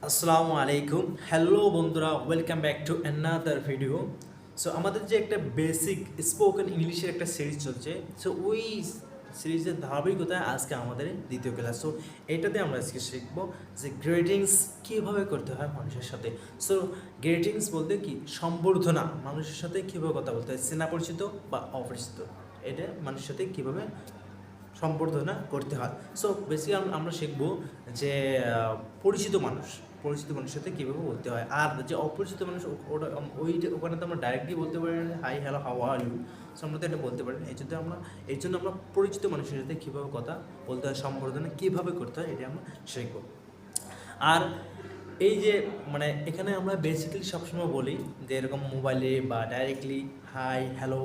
আসসালামু আলাইকুম, হ্যালো বন্ধুরা, welcome back to another video. So আমাদের যে একটা বেসিক স্পোকেন ইংলিশের একটা সিরিজ চলছে, সো ওই সিরিজের ধারাবাহিকতায় আজকে আমাদের দ্বিতীয় ক্লাস। সো এটাতে আমরা আজকে শিখবো যে গ্রিটিংস কীভাবে করতে হয় মানুষের সাথে। সো গ্রিটিংস বলতে কি সম্বর্ধনা, মানুষের সাথে কীভাবে কথা বলতে হয়, চেনা পরিচিত বা অপরিচিত, এটা মানুষের সাথে কীভাবে সম্বর্ধনা করতে হয়। সো বেসিক্যালি আমরা শিখবো যে পরিচিত মানুষের সাথে কীভাবে বলতে হয়। আর যে অপরিচিত মানুষ ওটা ওখানে তো আমরা ডাইরেক্টলি বলতে পারি না hi hello how are you. So আমরা তো এটা বলতে পারি না। এই জন্য আমরা পরিচিত মানুষের সাথে কীভাবে কথা বলতে হয়, সম্বর্ধনা কীভাবে করতে হয়, এটা আমরা শিখবো। আর এই যে এখানে আমরা বেসিক্যালি সবসময় বলি যে এরকম মোবাইলে বা ডাইরেক্টলি হাই হ্যালো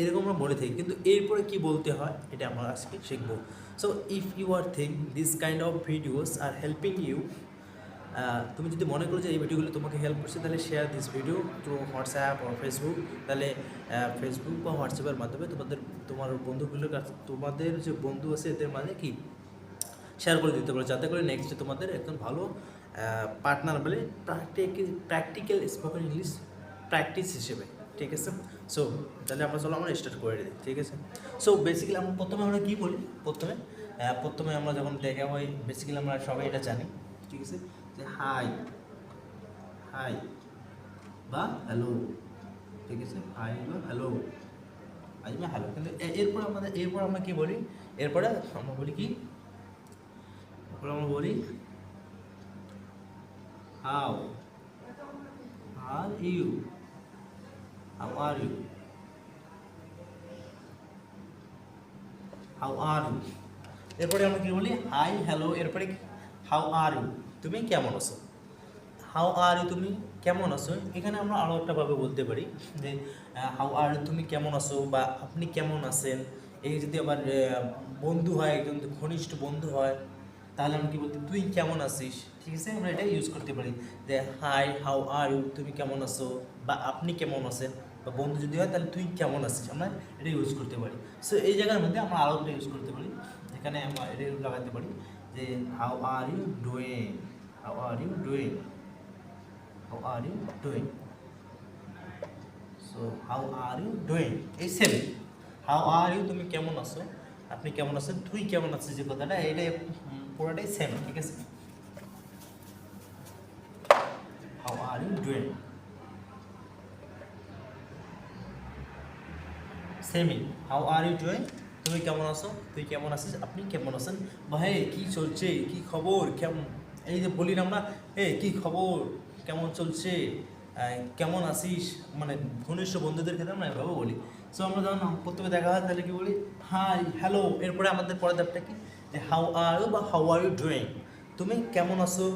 এরকম আমরা বলে থাকি, কিন্তু এরপরে কি বলতে হয় এটা আমরা আজকে শিখবো। So if you are think this kind of videos are helping you, তুমি যদি মনে করো যে এই ভিডিওগুলো তোমাকে হেল্প করছে, তাহলে share this video through WhatsApp ও ফেসবুক। তাহলে ফেসবুক বা হোয়াটসঅ্যাপের মাধ্যমে তোমার বন্ধুগুলোর কাছে, তোমাদের যে বন্ধু আছে এদের মাঝে কি শেয়ার করে দিতে পারো, যাতে করে নেক্সটে তোমাদের একজন ভালো পার্টনার বলে প্র্যাকটিক্যাল স্পোকেন ইংলিশ প্র্যাকটিস হিসেবে। ঠিক আছে। সো তাহলে আমরা স্টার্ট করে দিই। ঠিক আছে। সো বেসিক্যালি আমরা কী বলি, প্রথমে আমরা যখন দেখা হয়, বেসিক্যালি আমরা সবাই এটা জানি। ঠিক আছে, যে হাই হাই বা হ্যালো। ঠিক আছে, হাই বা হ্যালো, হাই বা হ্যালো। কিন্তু এরপর আমরা কী বলি, এরপরে আমরা বলি কি, আমরা বলি how are you, how are you, how are you. এরপরে আমরা কি বলি হাই হ্যালো, এরপরে হাউ আর ইউ, তুমি কেমন আছো। হাউ আর ইউ, তুমি কেমন আছো। এখানে আমরা আরও একটা ভাবে বলতে পারি যে হাউ আর ইউ, তুমি কেমন আছো বা আপনি কেমন আছেন। এই যদি আবার বন্ধু হয়, একজন ঘনিষ্ঠ বন্ধু হয়, তাহলে আমরা কি বলতে, তুই কেমন আছিস। ঠিক আছে, আমরা এটা ইউজ করতে পারি যে হাই হাউ আর ইউ, তুমি কেমন আছো বা আপনি কেমন আছেন। বা বন্ধু যদি হয় তাহলে তুই কেমন আছিস, আমরা এটা ইউজ করতে পারি। সো এই জায়গার মধ্যে আমরা আরও একটা ইউজ করতে পারি, এখানে আমরা এটা লাগাতে পারি যে how are you doing, how are you doing, how are you doing. So how are you doing, এই সেম হাউ আর ইউ, তুমি কেমন আছো, আপনি কেমন আছেন, তুই কেমন আছিস, যে কথাটা এটা পুরোটাই সেম। ঠিক আছে, হাউ আর ইউ ডুইং, সেমই হাউ আর ইউ ডুইং, তুমি কেমন আছো, তুই কেমন আছিস, আপনি কেমন আছেন। ভাই কী চলছে, কী খবর, কেমন, এই যে বলি না আমরা, কী খবর, কেমন চলছে, কেমন আছিস, ঘনিষ্ঠ বন্ধুদের ক্ষেত্রে আমরা এভাবে বলি। সো আমরা যখন প্রথমে দেখা হয় তাহলে কি বলি হাই হ্যালো, এরপরে আমাদের পরের ধাপটা কি, যে হাউ আর ইউ বা হাউ আর ইউ ডুইং, তুমি কেমন আছো,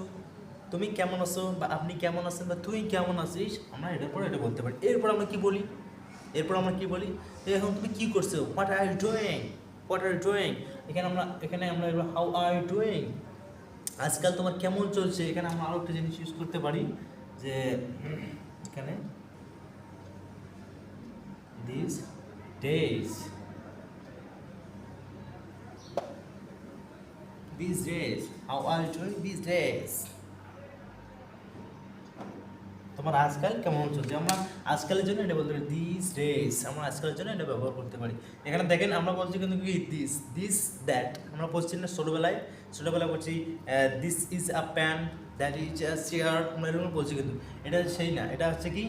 তুমি কেমন আছো বা আপনি কেমন আছেন বা তুই কেমন আছিস, আমরা এটার পরে এটা বলতে পারি। এরপর আমরা কি বলি, এখন তুমি কি করছো, what are you doing, what are you doing. এখানে আমরা হাউ আর ইউ ডুইং, আজকাল তোমার কেমন চলছে। এখানে আমরা আরও একটা জিনিস ইউজ করতে পারি যে এখানে this days, how are you doing this days, তোমার আজকাল কেমন চলছে। আমরা আজকালের জন্য এটা বলতে পারি দিস ডেজ, আমরা আজকালের জন্য এটা ব্যবহার করতে পারি। এখানে দেখেন আমরা বলছি কিন্তু কি দিস দ্যাট, আমরা বলছি না ছোটোবেলায় বলছি this is a pan, that is a chair, আমরা এরকম বলছি, কিন্তু এটা সেই না, এটা হচ্ছে কি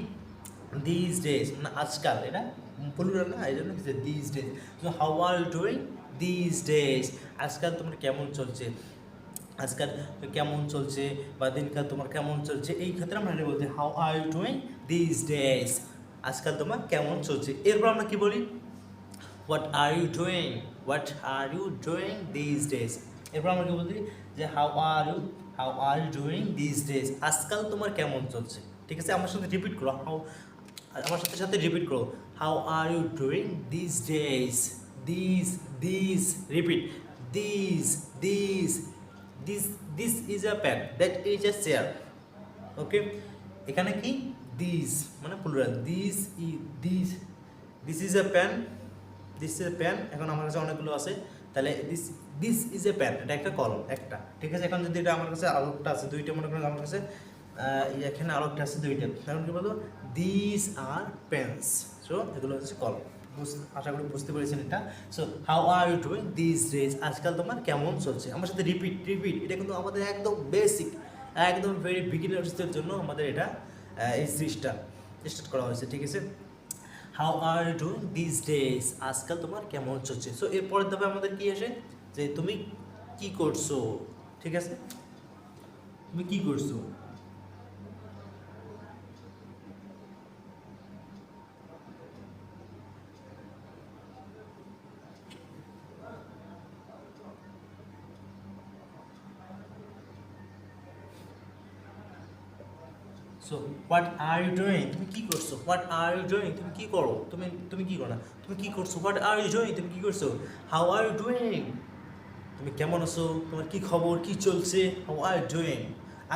দিস ডেজ, আজকাল, এটা প্লুরাল না, এই জন্য this days. How are you doing this days, আজকাল তোমার কেমন চলছে, আজকাল কেমন চলছে বা দিনকাল তোমার কেমন চলছে, এই ক্ষেত্রে আমরা এটা বলছি how are you doing this days, আজকাল তোমার কেমন চলছে। এরপর আমরা কি বলি what are you doing, what are you doing this days. এরপর আমরা কি বলছি যে how are you doing this days, আজকাল তোমার কেমন চলছে। ঠিক আছে, আমার সাথে রিপিট করো, আমার সাথে রিপিট করো, how are you doing this days, this repeat, this this this is a pan, that is a chair. Okay, এখানে কি this plural, this is a pan, এখন আমার কাছে অনেকগুলো আছে, তাহলে this this is a pen, এটা একটা কলম একটা, ঠিক আছে। এখন যদি এটা আমার কাছে আরেকটা আছে দুইটা, মনে করেন আমার কাছে এখানে আরেকটা আছে দুইটা, এখন কি বলবো দিস আর পেন্স। সো এগুলো হচ্ছে কলম। আশা করি বুঝতে পেরেছেন এটা। So how are you doing this days, আজকাল তোমার কেমন চলছে। আমার সাথে রিপিট রিপিট, এটা কিন্তু আমাদের একদম বেসিক, একদম ভেরি বিগিনার্সদের জন্য আমাদের এটা এই জিনিসটা স্টার্ট করা হয়েছে, ঠিক আছে। How are you doing this days, আজকাল তোমার কেমন চলছে। সো এরপরের ধাপে আমাদের কি আসে যে তুমি কি করছো, ঠিক আছে, তুমি কি করছো। So what are you doing, তুমি কি করছো। হোয়াট আর ইউ ডুইং, তুমি কি করো, তুমি কি করো না, তুমি কি করছো। হোয়াট আর ইউ ডুইং, তুমি কি করছো। হাউ আর ইউ ডুইং, তুমি কেমন আছো, তোমার কি খবর, কি চলছে। হাউ আর ইউ ডুইং,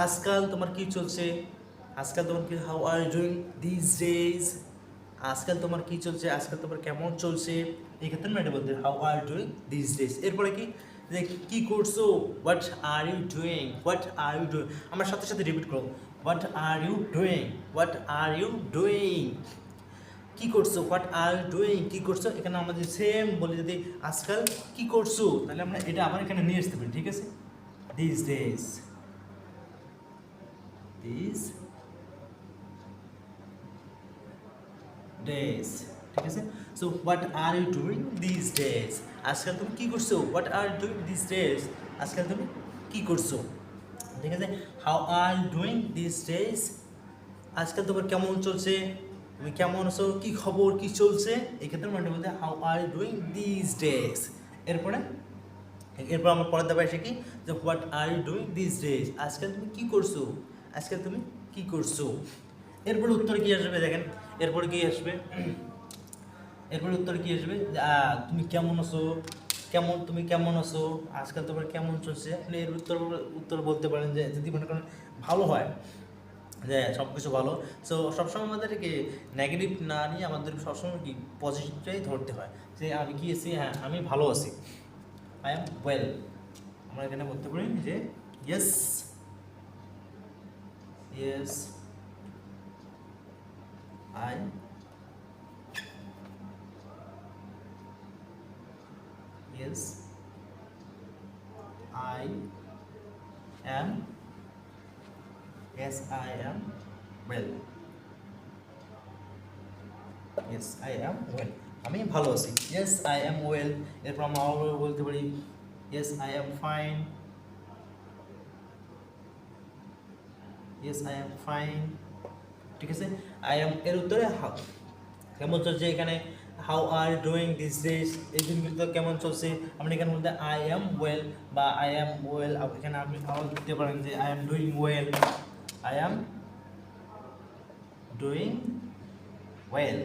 আজকাল তোমার কি চলছে। আজকাল তোমার কি, how are you doing this days, আজকাল তোমার কি চলছে, আজকাল তোমার কেমন চলছে। এই ক্ষেত্রে না এটা বলতে how are you doing this days. এরপরে কি যে কি করছো, what are you doing, what are you doing, আমার সাথে সাথে রিপিট করো, what are you doing, what are you doing, কি করছো। হোয়াট আর ইউ ডুইং, কি করছো। এখানে আমাদের সেম বলি যদি আজকাল কি করছো, তাহলে আমরা এটা আবার এখানে নিয়ে আসতে পারি, ঠিক আছে। দিস ডেজ, দিস ডেজ, ঠিক আছে। So what are you doing this days, আজকাল তুমি কি করছো। What are you doing this days, আজকাল তুমি কি করছো, ঠিক আছে। How are you doing this days, আজকাল তোমার কেমন চলছে, তুমি কেমন আছো, কি খবর, কি চলছে। এক্ষেত্রে মানে বলতে how are you doing this days. এরপরে এরপর আমার পরের দাবা এসে কি যে what are you doing this days, আজকাল তুমি কি করছো, আজকাল তুমি কি করছো। এরপরে উত্তর কি আসবে দেখেন, এরপরে কি আসবে, এরপরে উত্তর কি আসবে তুমি কেমন আছো, তুমি কেমন আছো, আজকাল তোমার কেমন চলছে। আপনি এর উত্তর বলতে পারেন যে যদি মনে করেন ভালো হয় যে সব কিছু ভালো। সো সবসময় আমাদের কি নেগেটিভ না নিয়ে আমাদের সবসময় কি পজিটিভটাই ধরতে হয় যে আমি কি আছি, হ্যাঁ আমি ভালো আছি, আই এম ওয়েল। আমরা এখানে বলতে পারি যে yes, yes I yes I am, yes I am well, yes I am well, আমি ভালো আছি, yes I am well। এরপর আমরা আবার বলতে পারি yes I am fine, yes I am fine, ঠিক আছে। I am এর উত্তরে কেমন চলছে এখানে how are doing this days, এই দিনগুলো কেমন চলছে। আপনি এখানে বলতে আই এম ওয়েল বা আই এম ওয়েল, এখানে আপনি আবার দিতে পারেন যে I am doing well, I am doing well,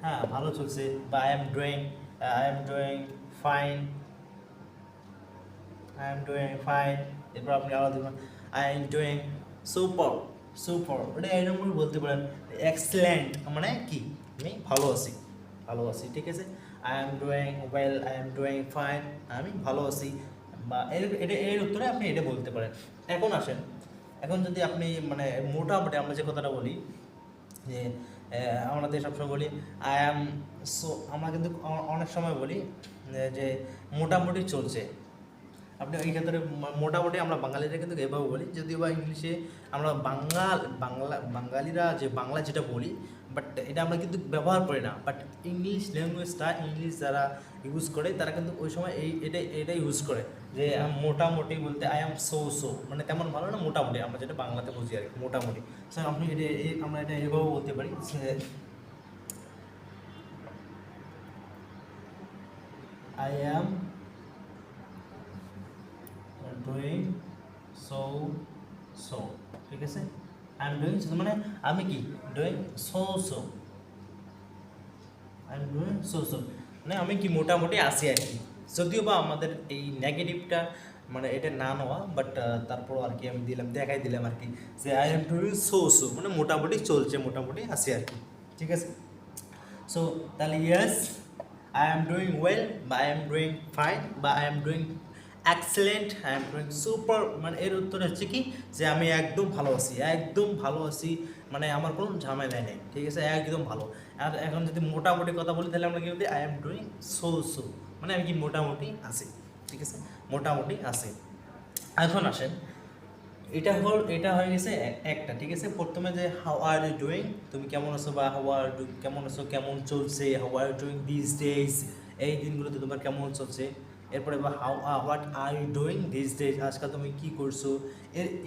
হ্যাঁ ভালো চলছে। বা I am doing fine, I am doing fine. এরপর আপনি আবার দেবেন I am doing super, super ওটা এরকম বলতে পারেন। এক্সেলেন্ট মানে কি আমি ভালো আছি, ভালো আছি, ঠিক আছে। I am doing well, I am doing fine, আমি ভালো আছি। বা এর উত্তরে আপনি এটা বলতে পারেন। এখন আসেন, এখন যদি আপনি মানে মোটামুটি আমরা যে কথাটা বলি যে আমাদের সবসময় বলি আই অ্যাম, সো আমরা কিন্তু অনেক সময় বলি যে মোটামুটি চলছে। আপনি এই ক্ষেত্রে মোটামুটি আমরা বাঙালিরা কিন্তু এভাবে বলি, যদিও বা ইংলিশে আমরা বাঙালিরা যে বাংলা যেটা বলি, বাট এটা আমরা কিন্তু ব্যবহার করি না। বাট ইংলিশ ল্যাঙ্গুয়েজটা, ইংলিশ যারা ইউজ করে তারা কিন্তু ওই সময় এটা ইউজ করে যে মোটামুটি বলতে আই অ্যাম সো, মানে তেমন ভালো না, মোটামুটি আমরা যেটা বাংলাতে বুঝি আর কি, মোটামুটি। স্যার আপনি আমরা এটা এভাবেও বলতে পারি আই অ্যাম ডুইং সো, ঠিক আছে। আই এম ডুইং মানে আমি কি doing so, I am doing so মানে আমি কি মোটামুটি আসি আর কি। যদিও বা আমাদের এই নেগেটিভটা মানে এটা না নেওয়া, বাট তারপর আর কি আমি দেখাই দিলাম আর কি যে আই এম ডুইং সো মানে মোটামুটি চলছে, মোটামুটি আসি আর কি, ঠিক আছে। সো তাহলে yes I am doing well বা আই এম ডুইং ফাইন বা I am doing excellent, I am doing super, মানে এর উত্তর হচ্ছে কি যে আমি একদম ভালো আছি, একদম ভালো আছি, মানে আমার কোনো ঝামেলা নেই, ঠিক আছে, একদম ভালো। আর এখন যদি মোটামুটি কথা বলি তাহলে আমরা কি বলি I am doing so so, মানে আমি কি মোটামুটি আছি, ঠিক আছে, মোটামুটি আছি। এখন আসেন, এটা হয়ে গেছে একটা, ঠিক আছে। প্রথমে যে হাউ আর ইউ ডুইং, তুমি কেমন আছো, বা হাউ আর ডু কেমন আছো, কেমন চলছে, how are you doing this days, এই দিনগুলোতে তোমার কেমন চলছে। এরপরে বা what are you doing this days, আজকাল তুমি কী করছো।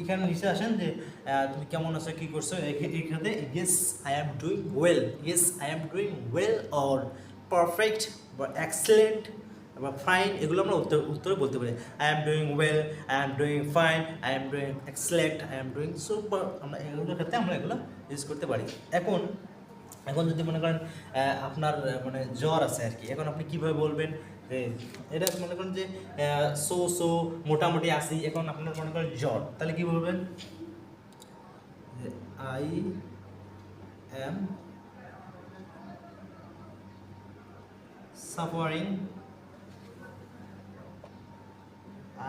এখানে নিচে আসেন যে তুমি কেমন আছো, কী করছো, এখানে yes I am doing well, yes I am doing well or perfect বা এক্সেলেন্ট বা ফাইন, এগুলো আমরা উত্তরে বলতে পারি। I am doing well, I am doing fine, I am doing excellent, I am doing super, আমরা এগুলোর ক্ষেত্রে আমরা এগুলো ইউজ করতে পারি। এখন এখন যদি মনে করেন আপনার মানে জ্বর আছে আর কি, এখন আপনি কীভাবে বলবেন যে এটা মনে করেন যে সো সো মোটামুটি আসি, এখন আপনার মনে করেন জ্বর, তাহলে কী বলবেন, I am suffering,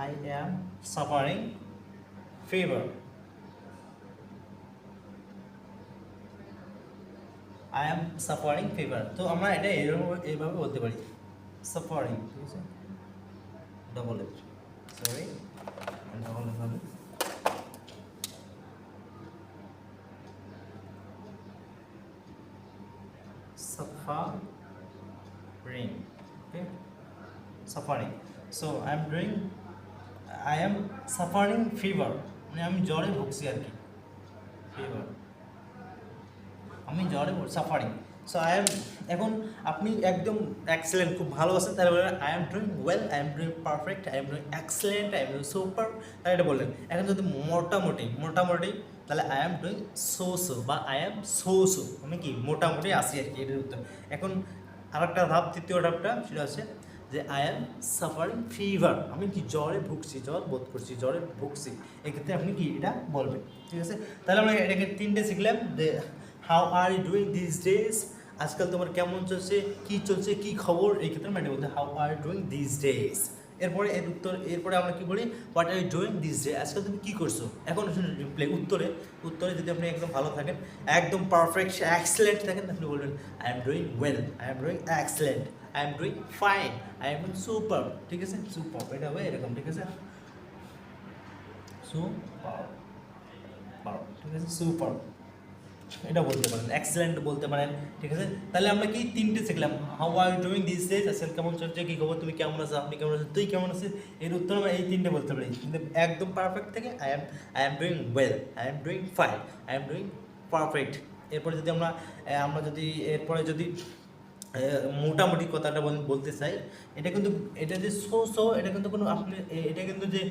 I am suffering fever. I am suffering fever. তো আমরা এটা এইভাবে বলতে পারি, suffering, ঠিক আছে, double F, sorry, double F হবে suffering, okay, suffering. So I am doing, I am suffering fever, মানে আমি জ্বরে ভুগছি আর কি, ফিভার, আমি জ্বরে সাফারিং। সো আই এম, এখন আপনি একদম এক্সেলেন্ট, খুব ভালো আছেন, তাহলে বললেন I am doing well, I am doing perfect, I am doing excellent, I am doing super, তাহলে এটা বললেন। এখন যদি মোটামুটি তাহলে I am doing so so বা আই এম সো সো, আমি কি মোটামুটি আসি আর কি, এটার উত্তর। এখন আরেকটা ধাপ, তৃতীয় ধাপটা সেটা হচ্ছে যে আই এম সাফারিং ফিভার, আমি কি জ্বরে ভুগছি, জ্বর বোধ করছি, জ্বরে ভুগছি, এক্ষেত্রে আপনি কি এটা বলবেন, ঠিক আছে। তাহলে আমরা এটাকে তিনটে শিখলাম যে how are you doing this days, আজকাল তোমার কেমন চলছে, কি চলছে, কি খবর, এই ক্ষেত্রে আমরা এটা বলতে how are you doing this days. এরপরে আমরা কি বলি what are you doing this day, আজকাল তুমি কী করছো। এখন রিপ্লাই উত্তরে যদি আপনি একদম ভালো থাকেন, একদম পারফেক্ট এক্সেলেন্ট থাকেন, আপনি বলবেন I am doing well, I am doing excellent, I am doing fine, I am doing super, ঠিক আছে, সুপার, এটা হবে এরকম, ঠিক আছে, সুপার, ঠিক আছে, সুপার, এটা বলতে পারেন, এক্সেলেন্ট বলতে পারেন, ঠিক আছে। তাহলে আমরা কি তিনটে শিখলাম, how are you doing this days, আজকাল কেমন চলছে, কী খবর, তুমি কেমন আছো, আপনি কেমন আছেন, তুই কেমন আছিস, এর উত্তর আমরা এই তিনটে বলতে পারি। কিন্তু একদম পারফেক্ট থেকে I am doing well, I am doing fine, I am doing perfect. এরপরে যদি আমরা যদি এরপরে যদি মোটামুটি কথাটা বলতে চাই, এটা যে সো এটা কিন্তু কোনো আপনি এটা কিন্তু যে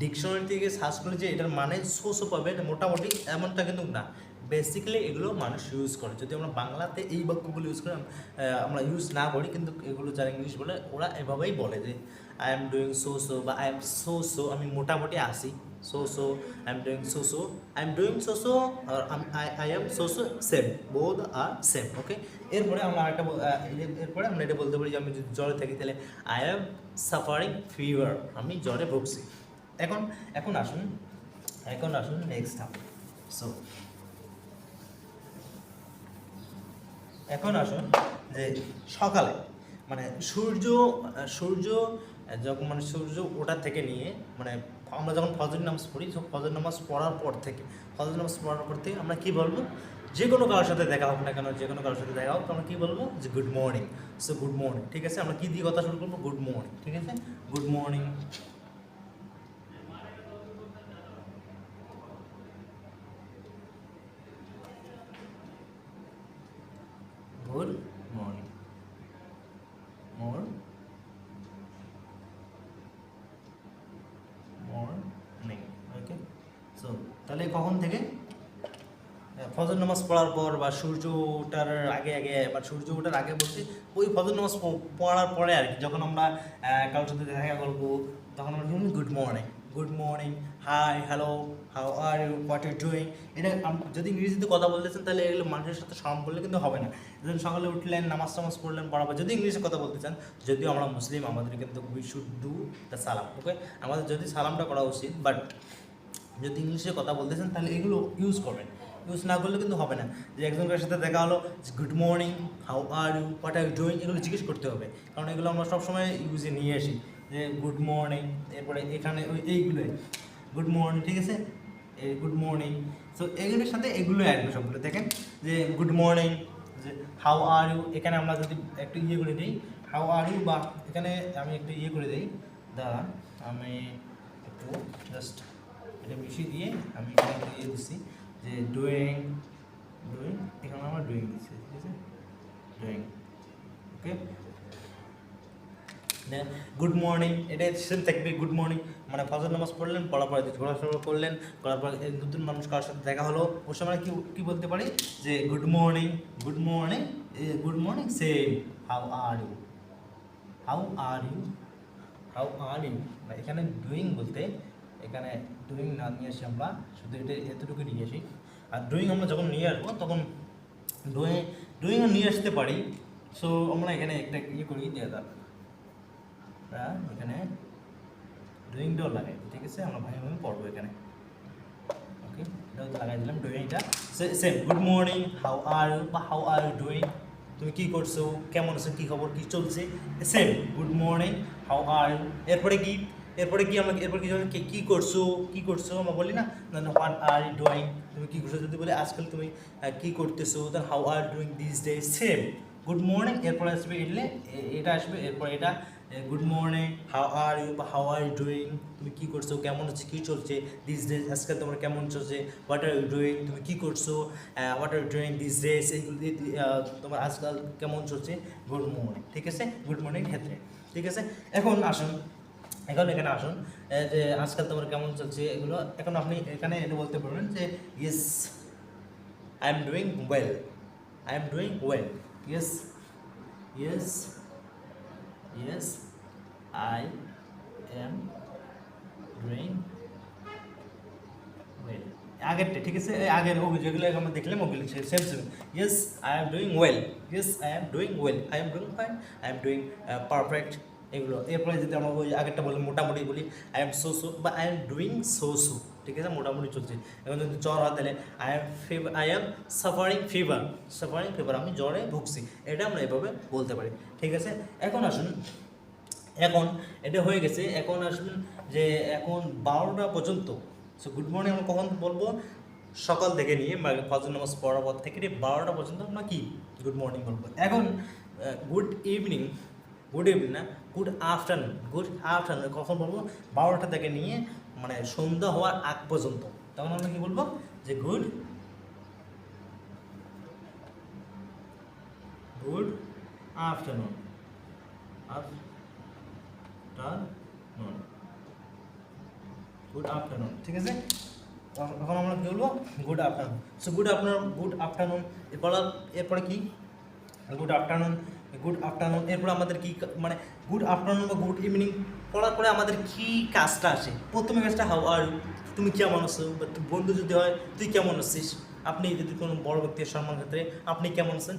ডিকশনারি থেকে সার্চ করে যে এটার মানে সো পাবে, মোটামুটি এমনটা কিন্তু না। বেসিক্যালি এগুলো মানুষ ইউজ করে, যদি আমরা বাংলাতে এই বাক্যগুলো ইউজ করি, আমরা ইউজ না করি, কিন্তু এগুলো যারা ইংলিশ বলে ওরা এভাবেই বলে যে আই এম ডুইং সো বা আই এম সো, আমি মোটামুটি আসি, so I am doing so, I am doing so, আর I am so same, both are same, okay. এরপরে আমরা এটা বলতে পারি যে আমি যদি জ্বরে থাকি তাহলে আই এম সাফারিং ফিভার, আমি জ্বরে ভুগছি। এখন আসুন নেক্সট ধাপ। সো এখন আসুন যে সকালে, মানে সূর্য যখন, মানে সূর্য ওঠার থেকে নিয়ে, মানে আমরা যখন ফজর নামাজ পড়ি, ফজর নামাজ পড়ার পর থেকে আমরা কী বলবো, যে কোনো কারোর সাথে দেখা হোক না কেন, যে কোনো কারোর সাথে দেখা হোক, আমরা কী বলবো যে good morning. So good morning, ঠিক আছে, আমরা কী দিয়ে কথা শুরু করবো, গুড মর্নিং, ঠিক আছে, good morning, good morning, morning, okay. So তাহলে কখন থেকে, ফজর নামাজ পড়ার পর বা সূর্য ওঠার আগে বা সূর্য ওঠার আগে বলতে ওই ফজর নামাজ পড়ার পরে আর কি, যখন আমরা কারোর সাথে দেখা করবো তখন আমরা good good morning, hi, hello, how are you, what you doing. এটা যদি ইংরেজিতে কথা বলতেছেন তাহলে এগুলো মানুষের সাথে সালাম করলে কিন্তু হবে না। যেমন সকালে উঠলেন, নামাজ টামাজ পড়লেন, পড়াবার যদি ইংলিশে কথা বলতে চান, যদিও আমরা মুসলিম, আমাদের কিন্তু উই শুড ডু দ্য সালাম, ওকে। আমাদের যদি সালামটা করা উচিত, বাট যদি ইংলিশে কথা বলতেছেন তাহলে এগুলো ইউজ করবেন। ইউজ না করলে কিন্তু হবে না। যে একজনের সাথে দেখা হলো, good morning, how are you, what are you doing, এগুলো জিজ্ঞেস করতে হবে, কারণ এগুলো আমরা সবসময় ইউজে নিয়ে আসি। যে গুড মর্নিং, এরপরে এখানে এইগুলোই গুড মর্নিং, ঠিক আছে, এই গুড মর্নিং। সো এগুলোর সাথে এগুলোই আসবে সবগুলো। দেখেন যে গুড মর্নিং, যে হাউ আর ইউ, এখানে আমরা যদি একটু ইয়ে করে দিই হাউ আর ইউ, বা এখানে আমি একটু ইয়ে করে দিই, দাঁড়ান আমি একটু জাস্ট এটা মিশিয়ে দিয়ে আমি এখানে একটা ইয়ে দিচ্ছি যে ডুইং, ডুইং, এখানে আমরা ডুইং দিচ্ছি, ঠিক আছে, ডুইং, ওকে। দেন গুড মর্নিং, এটা সেম থাকবে, গুড মর্নিং মানে ফজর নামাজ পড়লেন, পড়ার পরে ঘোরাফেরা করলেন, করার পর নতুন মানুষ কারোর সাথে দেখা হলো, ওর সময় কি কি বলতে পারি যে good morning, good morning, good morning, same, how are you, how are you, how are you. এখানে ডুইং বলতে, এখানে ডুইং না নিয়ে আসি আমরা, শুধু এটা এতটুকু নিয়ে আসি। আর ডুইং আমরা যখন নিয়ে আসবো তখন ডুইংও নিয়ে আসতে পারি। সো আমরা এখানে একটা ইয়ে করি, দিয়ে দাও এখানে ডুইংটাও লাগাই, ঠিক আছে, আমরা ভাই ভাবে পড়বো এখানে, ওকে। এটাও লাগাই দিলাম ডুইংটা, same good morning, how are you, বা হাউ আর ইউ ডুইং, তুমি কী করছো, কেমন আছো, কী খবর, কী চলছে, same good morning, how are you. এরপরে কি, এরপরে কি আমরা, এরপর কী করছো, কী করছো আমরা বলি না, হোয়াট আর ইউ ডুইং, তুমি কী করছো যদি বলি আজকাল তুমি কী করতেছো, then how are doing this day, same good morning. এরপরে আসবে এলে এটা আসবে, এরপর এটা good morning, how are you, বা হাউ আর ইউ ডুইং, তুমি কী করছো, কেমন হচ্ছে, কী চলছে, দিস ডেজ, আজকাল তোমার কেমন চলছে, হোয়াট আর ইউ ডুইং, তুমি কী করছো, what are you doing this days, এইগুলো তোমার আজকাল কেমন চলছে, গুড মর্নিং, ঠিক আছে, গুড মর্নিং ক্ষেত্রে, ঠিক আছে। এখন আসুন, এখন এখানে আসুন যে আজকাল তোমার কেমন চলছে এগুলো, এখন আপনি এখানে এটা বলতে পারবেন যে yes I am doing well, I am doing well, yes, yes, yes I am doing well, আগেরটা, ঠিক আছে, আগের যেগুলো আমরা দেখলাম ওগুলো same same, yes I am doing well, yes I am doing well, I am doing fine, I am doing perfect, এগুলো। এরপরে যদি আমরা ওই আগেরটা বলি মোটামুটি বলি, আই এম সো সো, বা I am doing so so, ঠিক আছে, মোটামুটি চলছে। এখন যদি জ্বর হয় তাহলে I am suffering fever, suffering fever, আমি জ্বরে ভুগছি, এটা আমরা এভাবে বলতে পারি, ঠিক আছে। এখন আসুন, এখন এটা হয়ে গেছে, এখন আসুন যে এখন 12টা পর্যন্ত, সো গুড মর্নিং আমরা কখন বলবো, সকাল থেকে নিয়ে ফজর নামাজ পড়ার পর থেকে 12টা পর্যন্ত আমরা কি গুড মর্নিং বলবো। এখন গুড ইভিনিং, গুড ইভিনিং না, গুড আফটারনুন, গুড আফটারনুন কখন বলবো, 12টা থেকে নিয়ে মানে সন্ধ্যা হওয়ার আগ পর্যন্ত, তখন আমরা কি বলবো যে good, good afternoon, afternoon, good afternoon, ঠিক আছে। এখন আমরা কী বলবো, good afternoon. So good afternoon, good afternoon, এরপরে কি, গুড আফটারনুন, গুড আফটারনুন, এরপর আমাদের কি মানে গুড আফটারনুন বা গুড ইভিনিং পড়ার পরে আমাদের কি কাজটা আসে, প্রথমে কাজটা হাউ আর ইউ, তুমি কেমন আছো, বা বন্ধু যদি হয় তুই কেমন আছিস, আপনি যদি কোনো বড় ব্যক্তির সম্মান ক্ষেত্রে আপনি কেমন আছেন,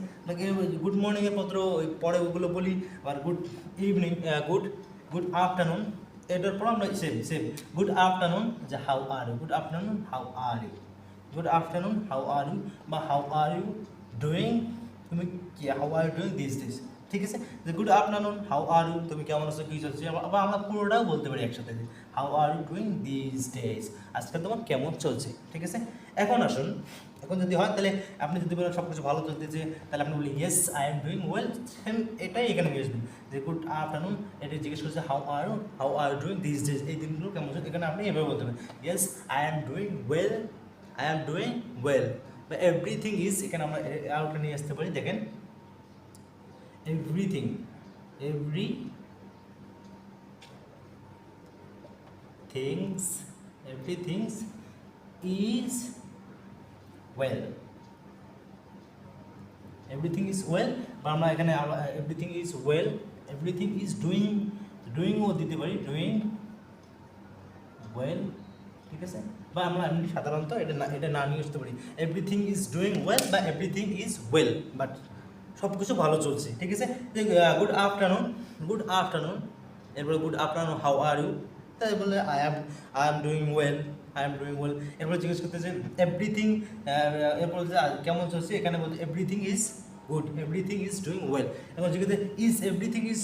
গুড মর্নিংয়ের পত্র পরে ওগুলো বলি। আর good evening, good good afternoon, এটার পর আমরা সেম সেম গুড আফটারনুন, যে how are you, good afternoon, how are you, good afternoon, how are you, বা হাউ আর ইউ ডুইং, তুমি কি, how are you doing these these, ঠিক আছে। যে good afternoon, how are you, তুমি কেমন আছো, কী চলছে, আবার আমরা পুরোটাও বলতে পারি একসাথে, how are you doing this days, আজকাল তোমার কেমন চলছে, ঠিক আছে। এখন আসুন, এখন যদি হয় তাহলে আপনি যদি বলেন সব কিছু ভালো চলতেছে, তাহলে আপনি বলি yes I am doing well, same এটাই এখানে নিয়ে আসবেন যে গুড আফটারনুন, এটা জিজ্ঞেস করছে how are you doing this days, এই দিনগুলো কেমন চলছে, এখানে আপনি এভাবে বলতে পারেন yes I am doing well, I am doing well, বা এভরিথিং ইজ, এখানে আমরা আউটটা নিয়ে আসতে পারি, দেখেন everything, every things, everythings is well, everything is well, বা আমরা এখানে everything is well, everything is doing, ডুইংও দিতে পারি, ডুইং ওয়েল, ঠিক আছে, বা আমরা এমনি সাধারণত এটা না নিয়ে আসতে পারি এভরিথিং ইজ ডুইং ওয়েল বা এভরিথিং ইজ ওয়েল, বাট সব কিছু ভালো চলছে, ঠিক আছে। গুড আফটারনুন, গুড আফটারনুন, এরপরে good afternoon, how are you, তাই বলে I am doing well, I am doing well. এরপরে জিজ্ঞেস করতেছে এভরিথিং, এরপরে কেমন চলছে, এখানে বলছে everything is good, everything is doing well. এখন জিজ্ঞেস is everything is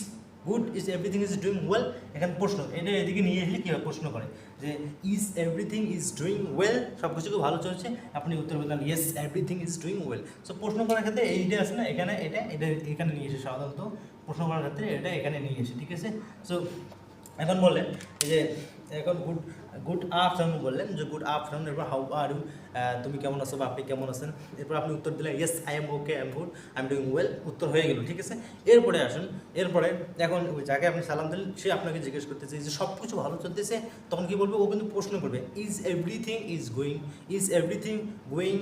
good, is everything is doing well, এখানে প্রশ্ন, এটা এদিকে নিয়ে এসে কীভাবে প্রশ্ন করে যে is everything is doing well, সব কিছু খুব ভালো চলছে, আপনি উত্তর বললেন yes everything is doing well. So প্রশ্ন করার ক্ষেত্রে এইটা আছে না, এখানে এটা এখানে নিয়ে এসে সাধারণত প্রশ্ন করার ক্ষেত্রে এটা এখানে নিয়ে এসে, ঠিক আছে। সো এখন বললেন যে এখন গুড আফটারনুন বললেন যে গুড আফটারনুন, এরপর হাউ আর ইউ, তুমি কেমন আছো বা আপনি কেমন আছেন, এরপর আপনি উত্তর দিলেন yes I am okay, I am good, I am doing well, উত্তর হয়ে গেল, ঠিক আছে। এরপরে আসুন, এরপরে এখন ওই যাকে আপনি সালাম দিলেন সে আপনাকে জিজ্ঞেস করতেছে যে সব কিছু ভালো চলতেছে, তখন কি বলবে, ও কিন্তু প্রশ্ন করবে is everything is going, is everything going,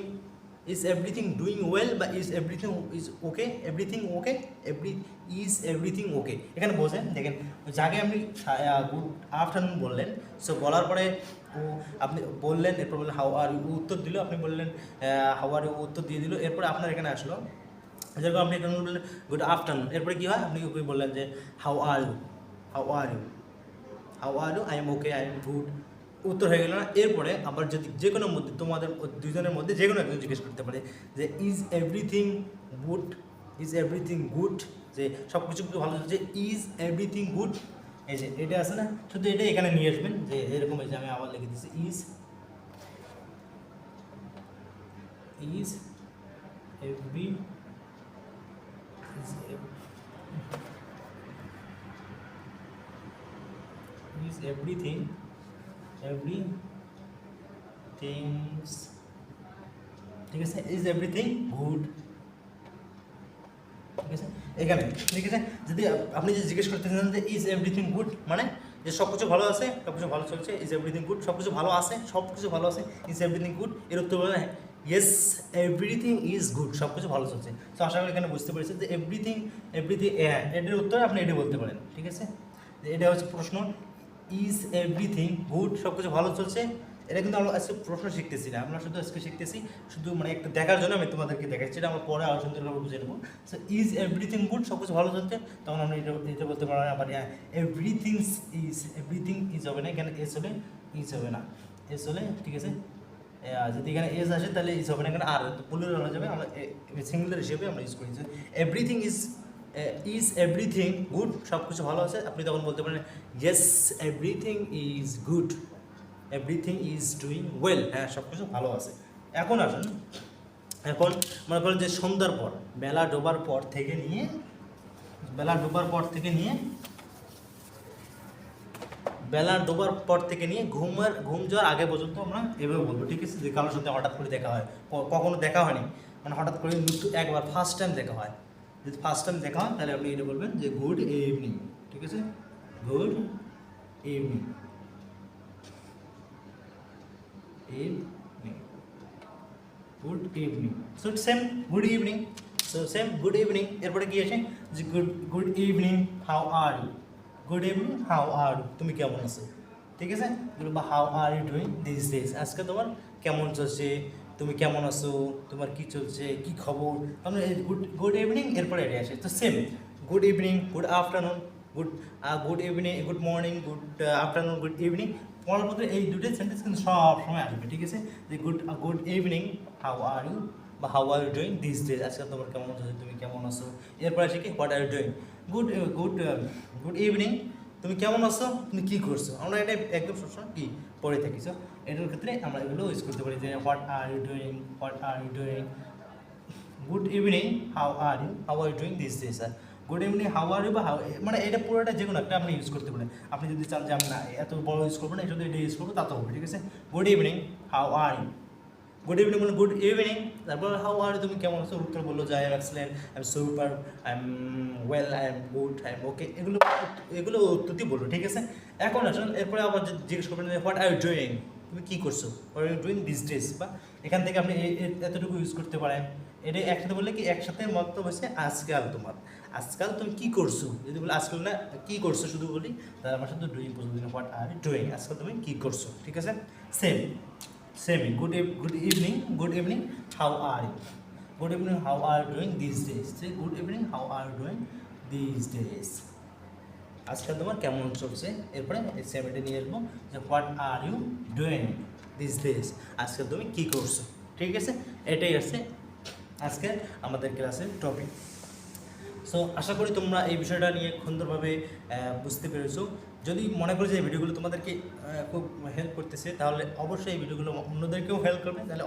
is everything doing well বা is everything is okay, everything okay, is everything okay. এখানে বোঝেন, দেখেন যাকে আপনি গুড আফটারনুন বললেন, সো বলার পরে ও আপনি বললেন, এরপর বললেন হাউ আর ইউ, উত্তর দিল, আপনি বললেন হাউ আর ইউ, উত্তর দিয়ে দিল, এরপরে আপনার এখানে আসলো, যেরকম আপনি এখানে বললেন গুড আফটারনুন, এরপরে কী হয়, আপনি বললেন যে how are you, how are you, how are you, I am okay, I am good, উত্তর হয়ে গেল না। এরপরে আবার যদি যে কোনো মধ্যে তোমাদের দুজনের মধ্যে যে কোনো একজন জিজ্ঞেস করতে পারে যে is everything good, is everything good, যে সব কিছু ভালো চলছে, ইজ এভরিথিং গুড, এই যে এটা আছে না, শুধু এটা এখানে নিয়ে আসবেন, যে এরকম, এই যে আমি আবার লিখে দিচ্ছি ইজ এভরি is everything ঠিক আছে, ইজ এভরিথিং গুড, ঠিক আছে এখানে, ঠিক আছে। যদি আপনি যে জিজ্ঞেস করতেছেন যে ইজ এভরিথিং গুড, মানে যে সব কিছু ভালো আছে, সব কিছু ভালো চলছে, ইজ এভরিথিং গুড, সব কিছু ভালো আছে, সব কিছু ভালো আছে, ইজ এভরিথিং গুড, এর উত্তর বলে ইয়েস এভরিথিং ইজ গুড, সব কিছু ভালো চলছে। তো আশা করি এখানে বুঝতে পেরেছেন যে এভরিথিং এটার উত্তর আপনি এটা বলতে পারেন, ঠিক আছে। এটা হচ্ছে প্রশ্ন, ইজ এভরিথিং গুড, সব কিছু ভালো চলছে। এটা কিন্তু আমরা আজকে প্রশ্ন শিখতেছি না, আমরা শুধু আজকে শিখতেছি শুধু মানে একটু দেখার জন্য আমি তোমাদেরকে দেখাচ্ছি, এটা আমরা পরে আরও সুন্দরভাবে বুঝে নেবো। সো ইজ এভরিথিং গুড, সব কিছু ভালো চলছে, তখন আমরা এটা বলতে পারবো আবার এভরিথিং ইজ হবে না, এখানে এস হলে ইজ হবে না, এস হলে, ঠিক আছে। যদি এখানে এস আসে তাহলে ইজ হবে না, এখানে আর প্লুরাল হয়ে যাবে, আমরা সিঙ্গুলার হিসেবে আমরা ইউজ করি যে এভরিথিং ইজ এভরিথিং গুড, সব কিছু ভালো আছে, আপনি তখন বলতে পারেন yes everything is good, everything is doing well, হ্যাঁ সব কিছু ভালো আছে। এখন আসুন, এখন মনে করেন যে সন্ধ্যার পর, বেলা ডোবার পর থেকে নিয়ে বেলা ডোবার পর থেকে নিয়ে ঘুম যাওয়ার আগে পর্যন্ত আমরা এভাবে বলবো, ঠিক আছে। যে কারোর সাথে হঠাৎ করে দেখা হয়, কখনো দেখা হয়নি, মানে হঠাৎ করে মৃত্যু একবার ফার্স্ট টাইম দেখা হয়, যদি ফার্স্ট টাইম দেখা হয় তাহলে আপনি এটা বলবেন যে গুড ইভিনিং, ঠিক আছে, good evening, good evening, so same good evening, so same good evening. এরপরে কি আছে যে good evening how are you, good evening how are you, তুমি কেমন আছো, ঠিক আছে। বা how are you doing this days, আজকে তোমার কেমন চলছে, তুমি কেমন আছো, তোমার কি চলছে, কি খবর, তাহলে গুড ইভিনিং, এরপরে এটা আসে। তো same good evening, good afternoon, good evening, good morning, good afternoon, good evening, পরের মধ্যে এই দুটো সেন্টেন্স কিন্তু সব সময় আসবে, ঠিক আছে। যে good evening how are you বা how are you doing this days, আজকে তোমার কেমন চলছে, তুমি কেমন আছো। এরপরে আসে কি what are you doing, good evening, তুমি কেমন আছো, তুমি কী করছো, আমরা এটা একদম সবসময় কি পড়ে থাকি। সো এটার ক্ষেত্রে আমরা এগুলো ইউজ করতে পারি যে what are you doing, good evening how are you doing this day, sir good evening how are you বা মানে এটা পুরোটা যে কোনো একটা আপনি ইউজ করতে পারেন। আপনি যদি চান যে আমি না এত বড় ইউজ করবো না, শুধু এটা ইউজ করবো, তা তো হবে, ঠিক আছে। Good evening how are you, good evening বলুন গুড ইভিনিং, তারপর হাউ আর ইউ, তুমি কেমন আছো, উত্তর বললো যে I am excellent, I am super, I am well, I am good, I am okay, এগুলো উত্তরটি বললো, ঠিক আছে। এখন আসুন এরপরে আবার জিজ্ঞেস করবেন যে হোয়াট আর ইউ ডুইং, তুমি কী করছো, what are you doing this days, বা এখান থেকে আপনি এতটুকু ইউজ করতে পারেন। এটা একসাথে বললে কি, একসাথে মতলব হচ্ছে আজকাল তোমার, আজকাল তুমি কী করছো। যদি বলে আজকাল না কী করছো শুধু বলি, তাহলে আমার সাথে ডুইং বুঝবো, হোয়াট আর ইউ ডুইং, আজকাল তুমি কী করছো, ঠিক আছে। সেম সেমই good evening how are you, good evening how are you doing this days, good evening how are you doing this days, আজকাল তোমার কেমন চলছে। এরপরে সেমটা নিয়ে আসবো যে what are you doing this days, আজকাল তুমি কী করছো, ঠিক আছে। এটাই আছে আজকে আমাদের ক্লাসের টপিক। সো আশা করি তোমরা এই বিষয়টা নিয়ে সুন্দরভাবে বুঝতে পেরেছো। যদি মনে করো যে এই ভিডিওগুলো তোমাদেরকে খুব হেল্প করতেছে, তাহলে অবশ্যই এই ভিডিওগুলো অন্যদেরকেও হেল্প করবে, তাহলে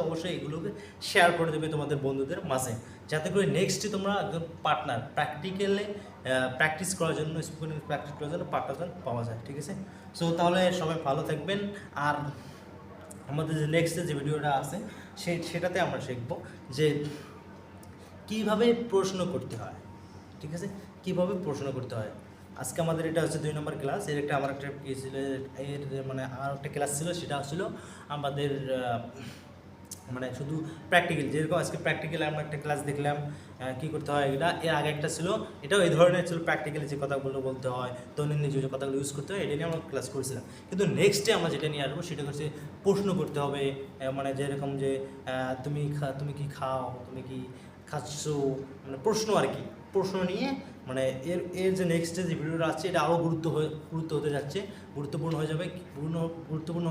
অবশ্যই এগুলোকে শেয়ার করে দেবে তোমাদের বন্ধুদের মাঝে, যাতে করে নেক্সটে তোমরা একজন পার্টনার প্র্যাকটিক্যালে প্র্যাকটিস করার জন্য, স্পোকেন প্র্যাকটিস করার জন্য পার্টনার পাওয়া যায়, ঠিক আছে। সো তাহলে সবাই ভালো থাকবেন। আর আমাদের যে নেক্সট যে ভিডিওটা আছে সেটাতে আমরা শিখবো যে কীভাবে প্রশ্ন করতে হয়, ঠিক আছে, কীভাবে প্রশ্ন করতে হয়। আজকে আমাদের এটা হচ্ছে 2 নম্বর ক্লাস। আমার একটা ছিল, মানে আর একটা ক্লাস ছিল, সেটা ছিল আমাদের মানে শুধু প্র্যাকটিক্যাল, যেরকম আজকে প্র্যাকটিক্যালে আমরা একটা ক্লাস দেখলাম কী করতে হয় এটা। এর আগে একটা ছিল, এটাও এই ধরনের ছিল, প্র্যাকটিক্যালি যে কথাগুলো বলতে হয়, দৈনন্দিন যে কথাগুলো ইউজ করতে হয়, এটা নিয়ে আমরা ক্লাস করেছিলাম। কিন্তু নেক্সটে আমরা যেটা নিয়ে আসবো সেটা হচ্ছে প্রশ্ন করতে হবে, মানে যেরকম যে তুমি কি খাও, তুমি কি খাচ্ছ, মানে প্রশ্ন আর কি, প্রশ্ন নিয়ে মানে এর যে নেক্সট যে ভিডিওটা আছে এটা আরও গুরুত্ব হতে যাচ্ছে, গুরুত্বপূর্ণ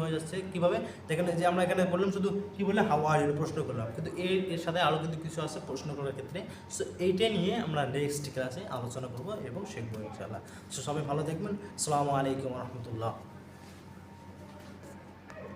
হয়ে যাচ্ছে। কীভাবে দেখেন যে আমরা এখানে বললাম শুধু কী বললে হাউ আর ইউ প্রশ্ন করলাম, কিন্তু এর সাথে আরও কিন্তু কিছু আছে প্রশ্ন করার ক্ষেত্রে। সো এইটা নিয়ে আমরা নেক্সট ক্লাসে আলোচনা করবো এবং শিখবো ইনশাআল্লাহ। সো সবাই ভালো থাকবেন। আসসালামু আলাইকুম রহমতুল্লাহ।